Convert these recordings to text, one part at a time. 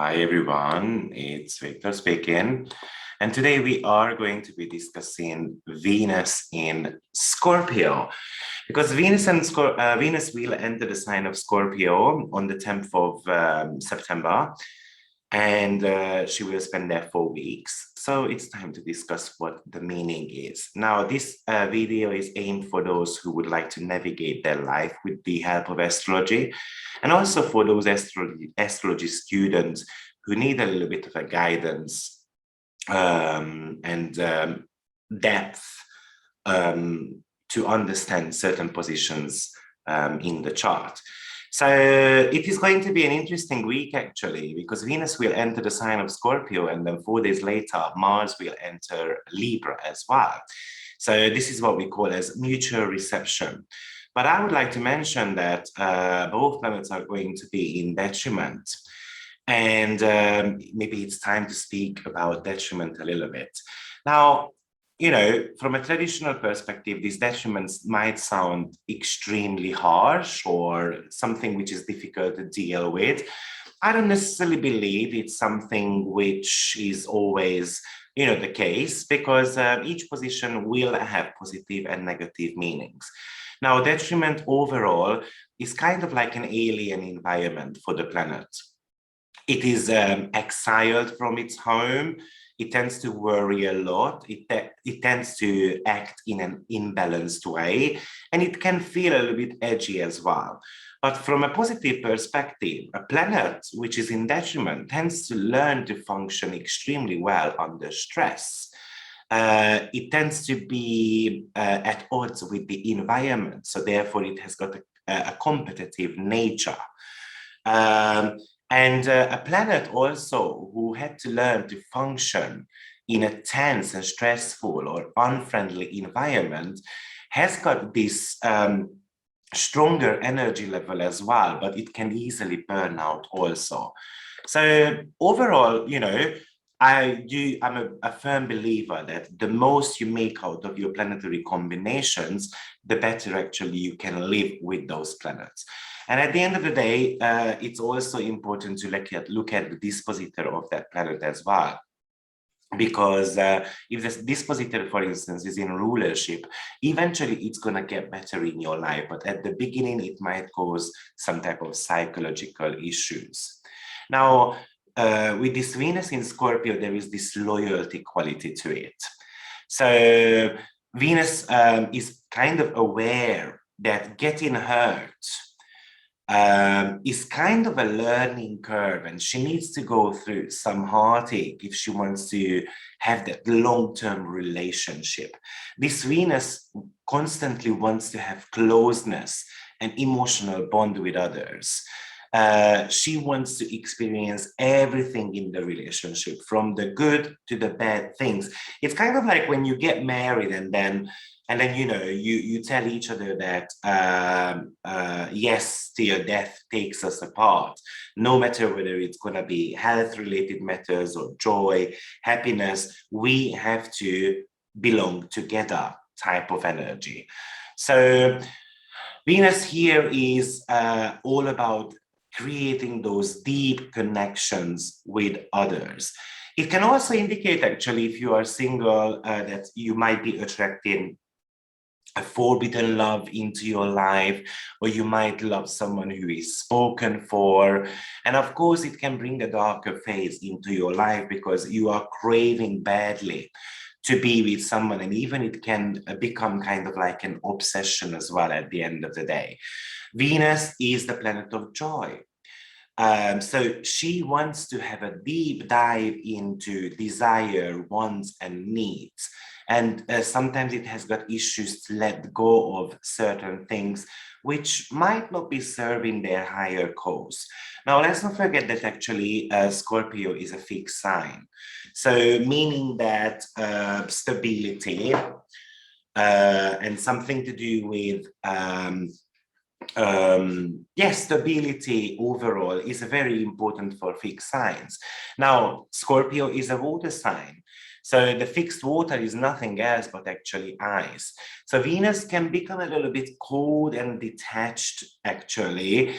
Hi everyone, it's Victor speaking, and today we are going to be discussing Venus in Scorpio, because Venus will enter the sign of Scorpio on the 10th of September, and she will spend there 4 weeks. So it's time to discuss what the meaning is. Now, this video is aimed for those who would like to navigate their life with the help of astrology, and also for those astrology students who need a little bit of a guidance and depth to understand certain positions in the chart. So it is going to be an interesting week, actually, because Venus will enter the sign of Scorpio, and then 4 days later, Mars will enter Libra as well. So this is what we call as mutual reception. But I would like to mention that both planets are going to be in detriment. And maybe it's time to speak about detriment a little bit. Now, from a traditional perspective, these detriments might sound extremely harsh or something which is difficult to deal with. I don't necessarily believe it's something which is always, the case, because each position will have positive and negative meanings. Now, detriment overall is kind of like an alien environment for the planet. It is exiled from its home. It tends to worry a lot. It tends to act in an imbalanced way, and it can feel a little bit edgy as well. But from a positive perspective, a planet which is in detriment tends to learn to function extremely well under stress. It tends to be at odds with the environment, so therefore it has got a competitive nature. And a planet also who had to learn to function in a tense and stressful or unfriendly environment has got this stronger energy level as well, but it can easily burn out also. So overall, I'm a firm believer that the most you make out of your planetary combinations, the better actually you can live with those planets. And at the end of the day, it's also important to look at the dispositor of that planet as well. Because if this dispositor, for instance, is in rulership, eventually it's going to get better in your life. But at the beginning, it might cause some type of psychological issues. Now, with this Venus in Scorpio, there is this loyalty quality to it. So Venus is kind of aware that getting hurt is kind of a learning curve, and she needs to go through some heartache if she wants to have that long-term relationship. This Venus constantly wants to have closeness and emotional bond with others. She wants to experience everything in the relationship, from the good to the bad things. It's kind of like when you get married and then you tell each other that yes, till death takes us apart, no matter whether it's going to be health related matters or joy, happiness, we have to belong together type of energy. So Venus here is all about creating those deep connections with others. It can also indicate, actually, if you are single, that you might be attracting a forbidden love into your life, or you might love someone who is spoken for. And of course, it can bring a darker phase into your life because you are craving badly to be with someone, and even it can become kind of like an obsession as well at the end of the day. Venus is the planet of joy. So she wants to have a deep dive into desire, wants, and needs. And sometimes it has got issues to let go of certain things which might not be serving their higher cause. Now, let's not forget that actually Scorpio is a fixed sign. So meaning that stability and something to do with stability overall is very important for fixed signs. Now, Scorpio is a water sign. So the fixed water is nothing else but actually ice. So Venus can become a little bit cold and detached, actually.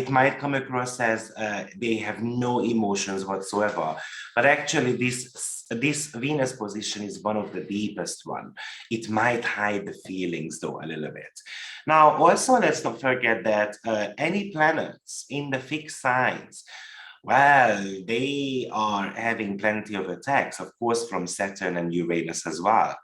It might come across as they have no emotions whatsoever, but actually this Venus position is one of the deepest one. It might hide the feelings though a little bit. Now, also, let's not forget that any planets in the fixed signs, well, they are having plenty of attacks, of course, from Saturn and Uranus as well.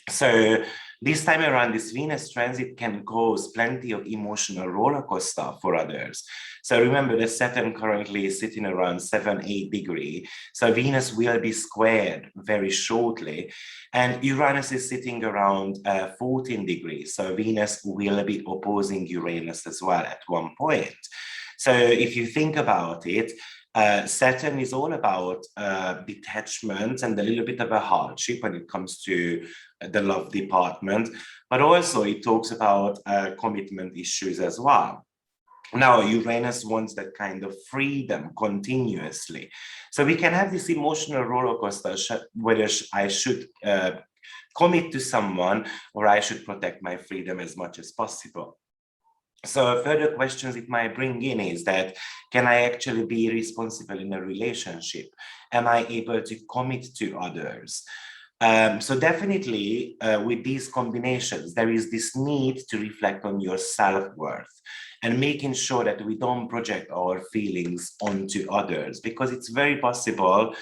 So this time around, this Venus transit can cause plenty of emotional roller coaster for others. So remember that Saturn currently is sitting around 7-8 degrees. So Venus will be squared very shortly. And Uranus is sitting around 14 degrees. So Venus will be opposing Uranus as well at one point. So if you think about it, Saturn is all about detachment and a little bit of a hardship when it comes to the love department, but also it talks about commitment issues as well. Now, Uranus wants that kind of freedom continuously. So we can have this emotional roller coaster, whether I should commit to someone or I should protect my freedom as much as possible. So further questions it might bring in is that, can I actually be responsible in a relationship? Am I able to commit to others? So definitely with these combinations, there is this need to reflect on your self-worth and making sure that we don't project our feelings onto others, because it's very possible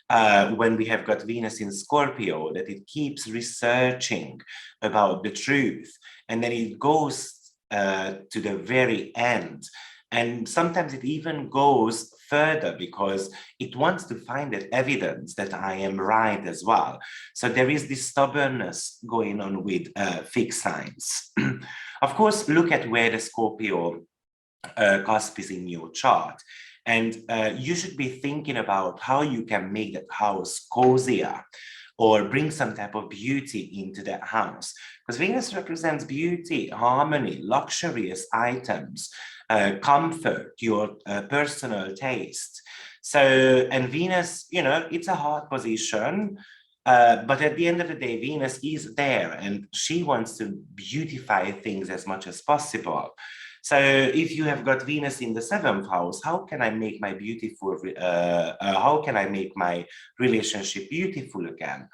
when we have got Venus in Scorpio that it keeps researching about the truth, and then it goes to the very end. And sometimes it even goes further because it wants to find that evidence that I am right as well. So there is this stubbornness going on with fixed signs. Of course, look at where the Scorpio cusp is in your chart. And you should be thinking about how you can make that house cozier or bring some type of beauty into that house. Because Venus represents beauty, harmony, luxurious items, comfort, your personal taste. So, and Venus, you know, it's a hard position, but at the end of the day, Venus is there and she wants to beautify things as much as possible. So if you have got Venus in the 7th house, how can I make my how can I make my relationship beautiful again?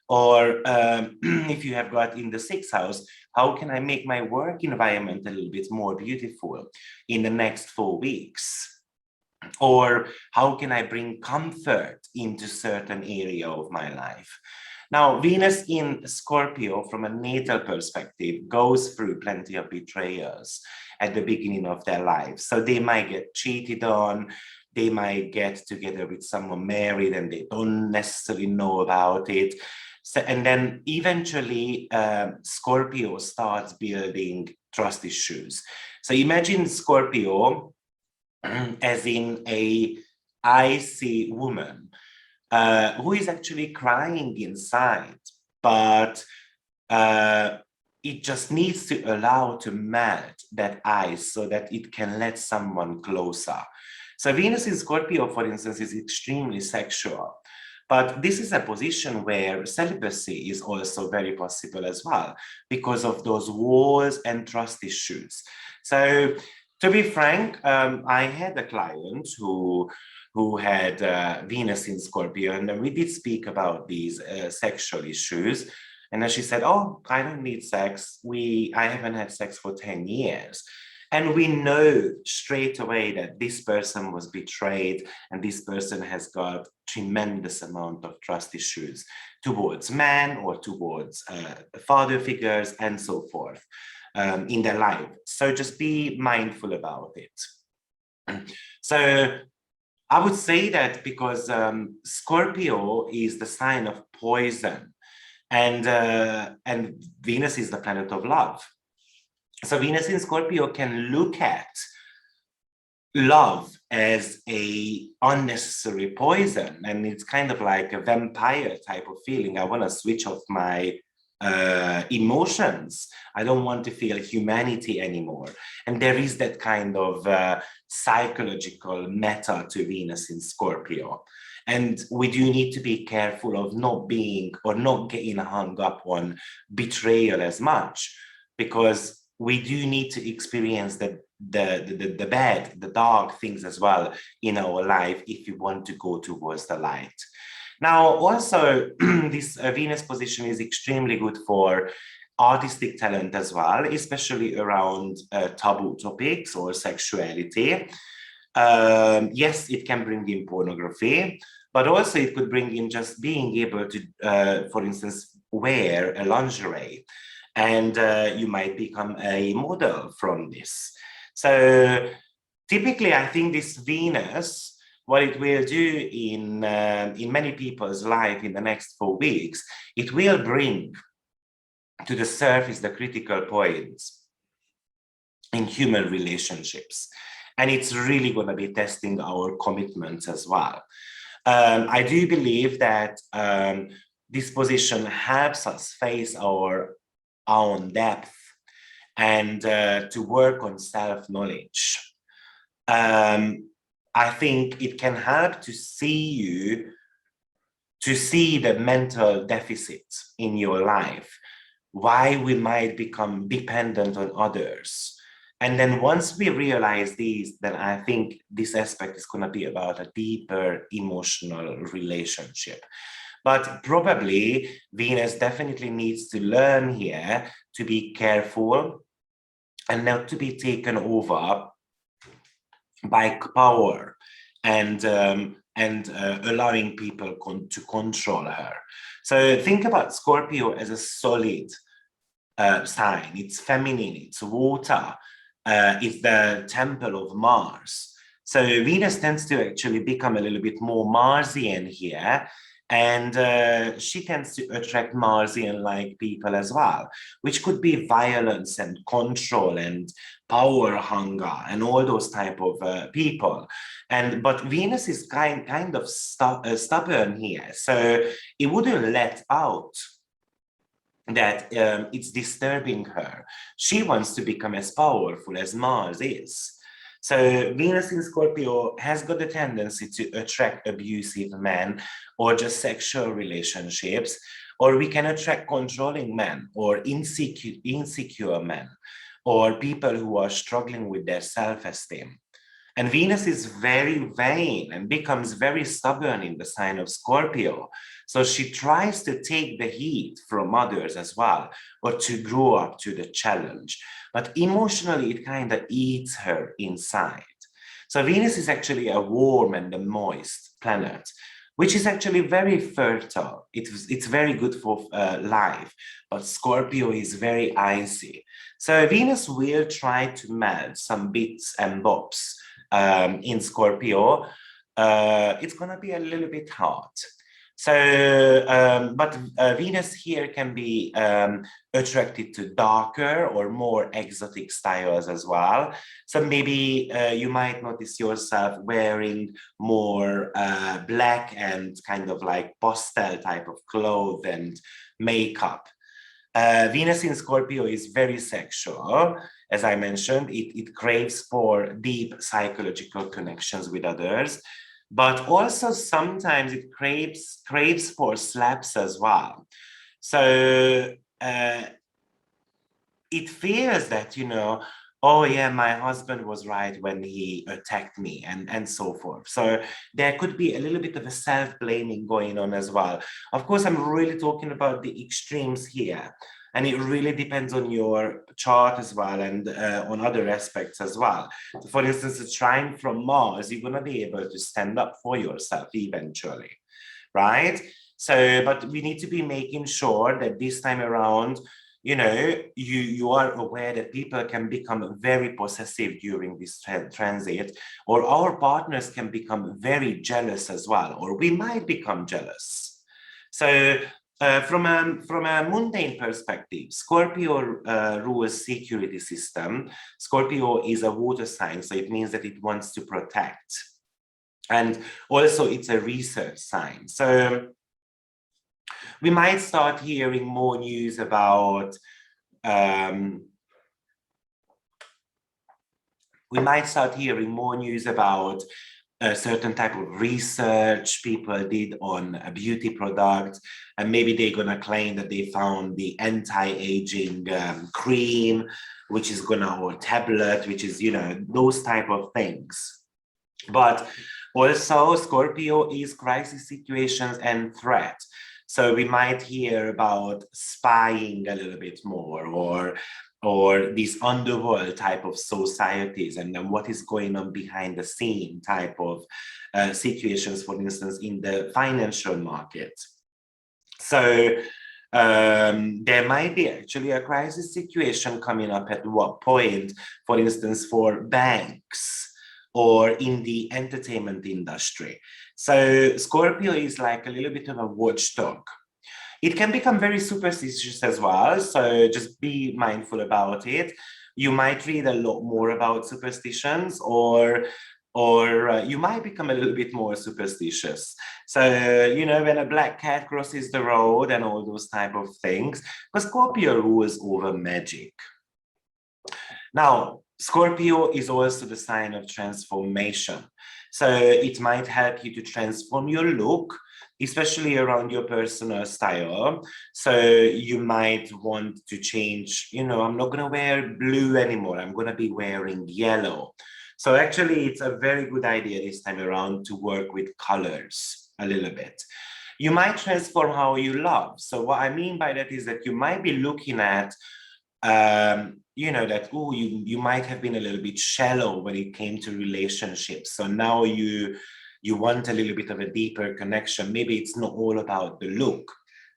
Or if you have got in the 6th house, how can I make my work environment a little bit more beautiful in the next 4 weeks? Or how can I bring comfort into certain area of my life? Now, Venus in Scorpio, from a natal perspective, goes through plenty of betrayals at the beginning of their lives. So they might get cheated on, they might get together with someone married and they don't necessarily know about it. So, and then eventually Scorpio starts building trust issues. So imagine Scorpio as in a icy woman who is actually crying inside, but it just needs to allow to melt that ice so that it can let someone closer. So Venus in Scorpio, for instance, is extremely sexual. But this is a position where celibacy is also very possible as well, because of those walls and trust issues. So to be frank, I had a client who had Venus in Scorpio, and we did speak about these sexual issues. And then she said, oh, I don't need sex. I haven't had sex for 10 years. And we know straight away that this person was betrayed and this person has got tremendous amount of trust issues towards men or towards father figures and so forth in their life. So just be mindful about it. So I would say that because Scorpio is the sign of poison, and Venus is the planet of love. So Venus in Scorpio can look at love as a unnecessary poison, and it's kind of like a vampire type of feeling. I want to switch off my emotions. I don't want to feel humanity anymore. And there is that kind of psychological meta to Venus in Scorpio. And we do need to be careful of not being or not getting hung up on betrayal as much, because we do need to experience the bad, the dark things as well in our life if we want to go towards the light. Now, also, this Venus position is extremely good for artistic talent as well, especially around taboo topics or sexuality. Yes, it can bring in pornography, but also it could bring in just being able to, for instance, wear a lingerie, and you might become a model from this. So typically, I think this Venus, what it will do in many people's life in the next 4 weeks, it will bring to the surface the critical points in human relationships. And it's really going to be testing our commitments as well. I do believe that this position helps us face our own depth and to work on self-knowledge. I think it can help to see the mental deficits in your life, why we might become dependent on others. And then once we realize these, then I think this aspect is going to be about a deeper emotional relationship. But probably Venus definitely needs to learn here to be careful and not to be taken over by power and allowing people to control her. So think about Scorpio as a solid sign. It's feminine, it's water, it's the temple of Mars. So Venus tends to actually become a little bit more Marsian here, and she tends to attract Marsian-like people as well, which could be violence and control and power hunger and all those type of people. But Venus is kind of stubborn here, so it wouldn't let out that it's disturbing her. She wants to become as powerful as Mars is. So Venus in Scorpio has got a tendency to attract abusive men or just sexual relationships, or we can attract controlling men or insecure men, or people who are struggling with their self-esteem. And Venus is very vain and becomes very stubborn in the sign of Scorpio. So she tries to take the heat from others as well, or to grow up to the challenge. But emotionally, it kind of eats her inside. So Venus is actually a warm and a moist planet, which is actually very fertile. It's very good for life, but Scorpio is very icy. So Venus will try to melt some bits and bobs in Scorpio. It's going to be a little bit hot. So, but Venus here can be attracted to darker or more exotic styles as well. So maybe you might notice yourself wearing more black and kind of like pastel type of clothes and makeup. Venus in Scorpio is very sexual. As I mentioned, it craves for deep psychological connections with others, but also sometimes it craves for slaps as well. So it feels that, oh yeah, my husband was right when he attacked me, and so forth. So there could be a little bit of a self-blaming going on as well. Of course, I'm really talking about the extremes here, and it really depends on your chart as well, and on other aspects as well. So for instance, a trine from Mars, you're going to be able to stand up for yourself eventually, right? So, but we need to be making sure that this time around, you are aware that people can become very possessive during this transit, or our partners can become very jealous as well, or we might become jealous. So from a mundane perspective, Scorpio rules security system. Scorpio is a water sign, so it means that it wants to protect. And also it's a research sign. So we might start hearing more news about a certain type of research people did on a beauty product, and maybe they're gonna claim that they found the anti-aging cream, which is gonna, or tablet, which is, you know, those type of things. But also Scorpio is crisis situations and threat. So we might hear about spying a little bit more, or these underworld type of societies, and then what is going on behind the scene type of situations, for instance, in the financial market. So there might be actually a crisis situation coming up at what point, for instance, for banks or in the entertainment industry. So Scorpio is like a little bit of a watchdog. It can become very superstitious as well, so just be mindful about it. You might read a lot more about superstitions, or you might become a little bit more superstitious. So, you know, when a black cat crosses the road and all those type of things, because Scorpio rules over magic. Now, Scorpio is also the sign of transformation. So it might help you to transform your look, especially around your personal style. So you might want to change, you know, I'm not going to wear blue anymore. I'm going to be wearing yellow. So actually, it's a very good idea this time around to work with colors a little bit. You might transform how you love. So what I mean by that is that you might be looking at you know, that, oh, you might have been a little bit shallow when it came to relationships. So now you want a little bit of a deeper connection. Maybe it's not all about the look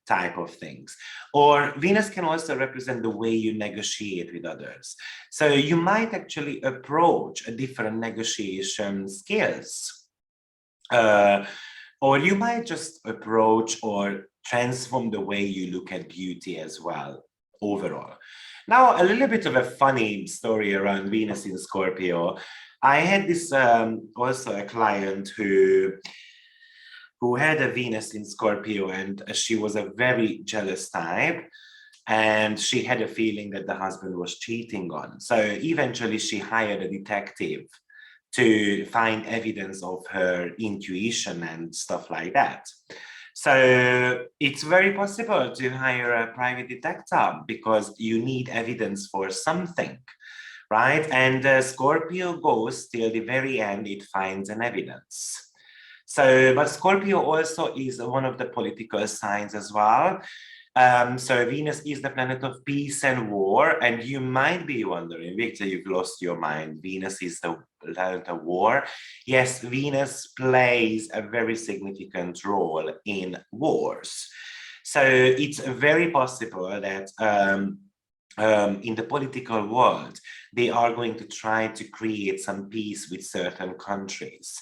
type of things. Or Venus can also represent the way you negotiate with others. So you might actually approach a different negotiation skills. Or you might just approach or transform the way you look at beauty as well, overall. Now, a little bit of a funny story around Venus in Scorpio. I had this also a client who had a Venus in Scorpio, and she was a very jealous type, and she had a feeling that the husband was cheating on. So eventually she hired a detective to find evidence of her intuition and stuff like that. So it's very possible to hire a private detective because you need evidence for something, right? And Scorpio goes till the very end, it finds an evidence. So, but Scorpio also is one of the political signs as well. So Venus is the planet of peace and war, and you might be wondering, Victor, you've lost your mind. Venus is the planet of war. Yes, Venus plays a very significant role in wars. So it's very possible that in the political world, they are going to try to create some peace with certain countries.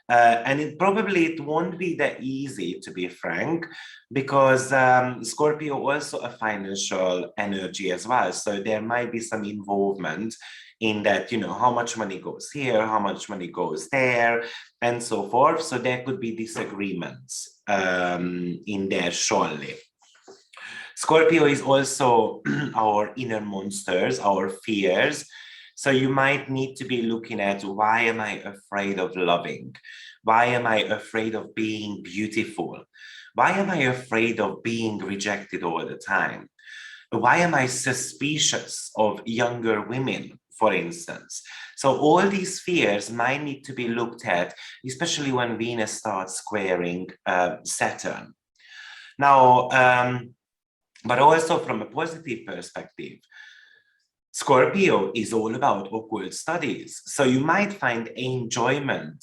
And it won't be that easy, to be frank, because Scorpio also a financial energy as well. So there might be some involvement in that, you know, how much money goes here, how much money goes there, and so forth. So there could be disagreements in there, surely. Scorpio is also our inner monsters, our fears. So you might need to be looking at, why am I afraid of loving? Why am I afraid of being beautiful? Why am I afraid of being rejected all the time? Why am I suspicious of younger women, for instance? So all these fears might need to be looked at, especially when Venus starts squaring Saturn. Now, but also from a positive perspective, Scorpio is all about occult studies. So you might find enjoyment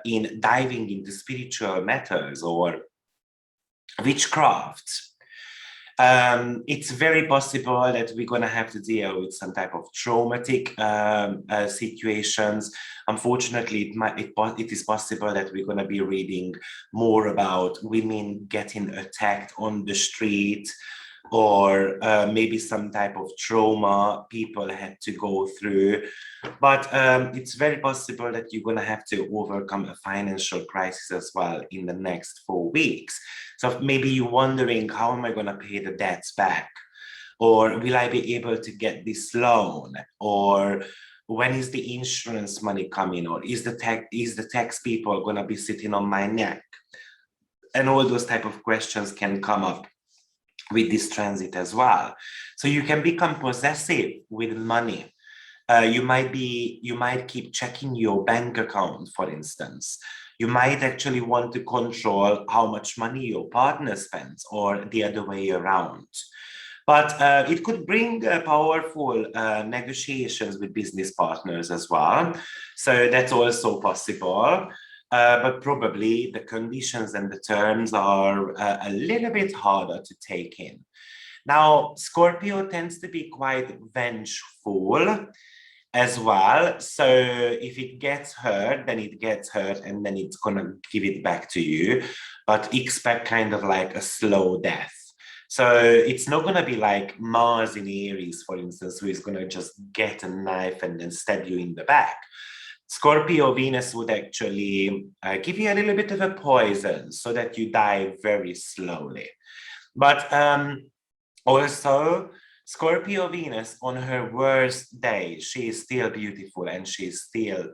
in diving into spiritual matters or witchcraft. It's very possible that we're going to have to deal with some type of traumatic situations. Unfortunately, it is possible that we're going to be reading more about women getting attacked on the street, or maybe some type of trauma people had to go through. But it's very possible that you're going to have to overcome a financial crisis as well in the next 4 weeks. So maybe you're wondering, how am I going to pay the debts back? Or will I be able to get this loan? Or when is the insurance money coming, or is the tax people going to be sitting on my neck? And all those type of questions can come up with this transit as well. So you can become possessive with money. You might keep checking your bank account, for instance. You might actually want to control how much money your partner spends, or the other way around. But it could bring powerful negotiations with business partners as well. So that's also possible. But probably the conditions and the terms are a little bit harder to take in. Now, Scorpio tends to be quite vengeful as well. So if it gets hurt, then it gets hurt, and then it's gonna give it back to you. But expect kind of like a slow death. So it's not gonna be like Mars in Aries, for instance, who is gonna just get a knife and then stab you in the back. Scorpio Venus would actually give you a little bit of a poison so that you die very slowly. But also, Scorpio Venus, on her worst day, she is still beautiful, and she's still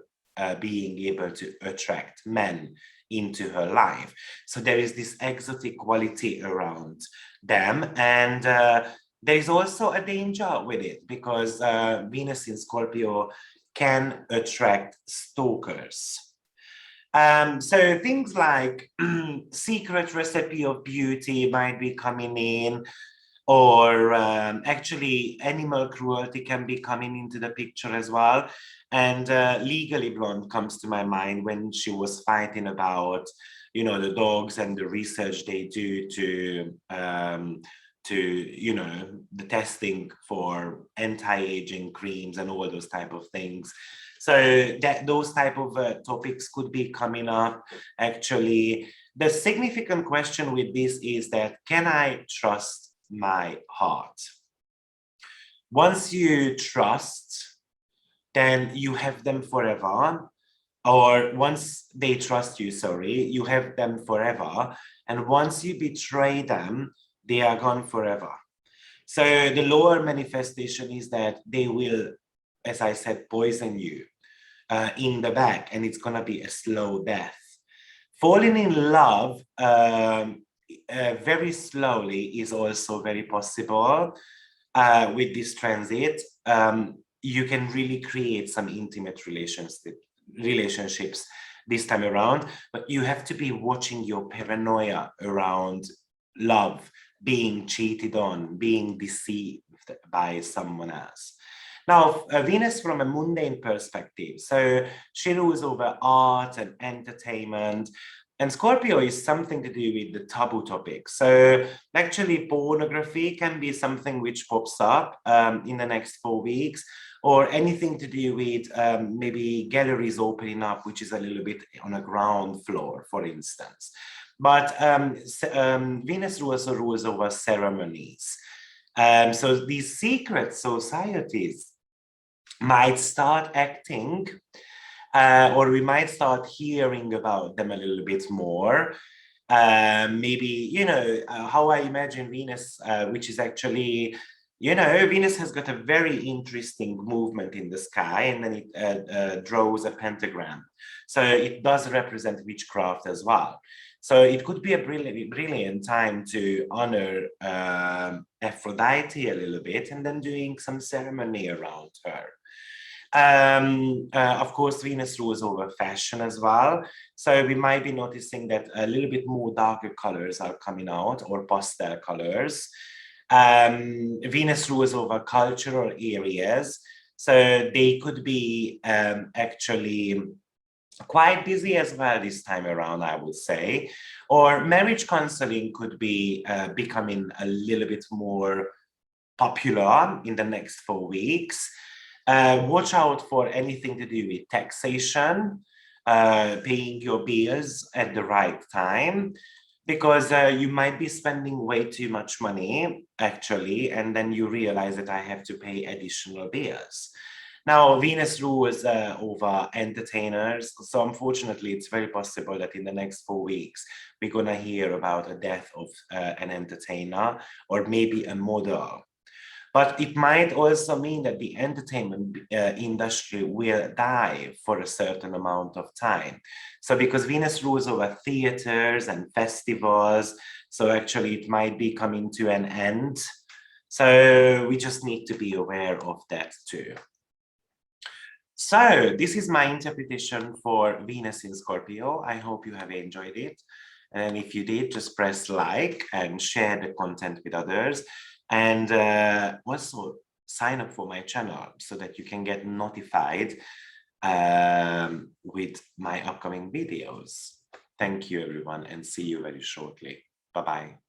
being able to attract men into her life. So there is this exotic quality around them, and there is also a danger with it, because Venus in Scorpio can attract stalkers. So things like secret recipe of beauty might be coming in, or actually animal cruelty can be coming into the picture as well. And Legally Blonde comes to my mind when she was fighting about, you know, the dogs and the research they do to you know, the testing for anti-aging creams and all those type of things. So that those type of topics could be coming up. Actually, the significant question with this is that, can I trust my heart? Once you trust, then you have them forever. Or once they trust you, sorry, you have them forever. And once you betray them, they are gone forever. So the lower manifestation is that they will, as I said, poison you in the back, and it's gonna be a slow death. Falling in love very slowly is also very possible with this transit. You can really create some intimate relationships this time around, but you have to be watching your paranoia around love, being cheated on, being deceived by someone else. Now, Venus from a mundane perspective, so she rules over art and entertainment, and Scorpio is something to do with the taboo topics. So actually pornography can be something which pops up in the next 4 weeks, or anything to do with maybe galleries opening up, which is a little bit on a ground floor, for instance. But Venus also rules over ceremonies. So these secret societies might start acting, or we might start hearing about them a little bit more. Maybe, you know, how I imagine Venus, which is actually, you know, Venus has got a very interesting movement in the sky, and then it draws a pentagram. So it does represent witchcraft as well. So it could be a brilliant time to honor Aphrodite a little bit, and then doing some ceremony around her. Of course, Venus rules over fashion as well. So we might be noticing that a little bit more darker colors are coming out, or pastel colors. Venus rules over cultural areas. So they could be actually quite busy as well this time around, I would say. Or marriage counseling could be becoming a little bit more popular in the next 4 weeks. Watch out for anything to do with taxation, paying your bills at the right time, because you might be spending way too much money, actually, and then you realize that I have to pay additional bills. Now, Venus rules over entertainers, so unfortunately, it's very possible that in the next 4 weeks, we're gonna hear about a death of an entertainer, or maybe a model. But it might also mean that the entertainment industry will die for a certain amount of time. So because Venus rules over theaters and festivals, so actually it might be coming to an end. So we just need to be aware of that too. So this is my interpretation for Venus in Scorpio. I hope you have enjoyed it. And if you did, just press like and share the content with others. And also sign up for my channel so that you can get notified with my upcoming videos. Thank you, everyone, and see you very shortly. Bye-bye.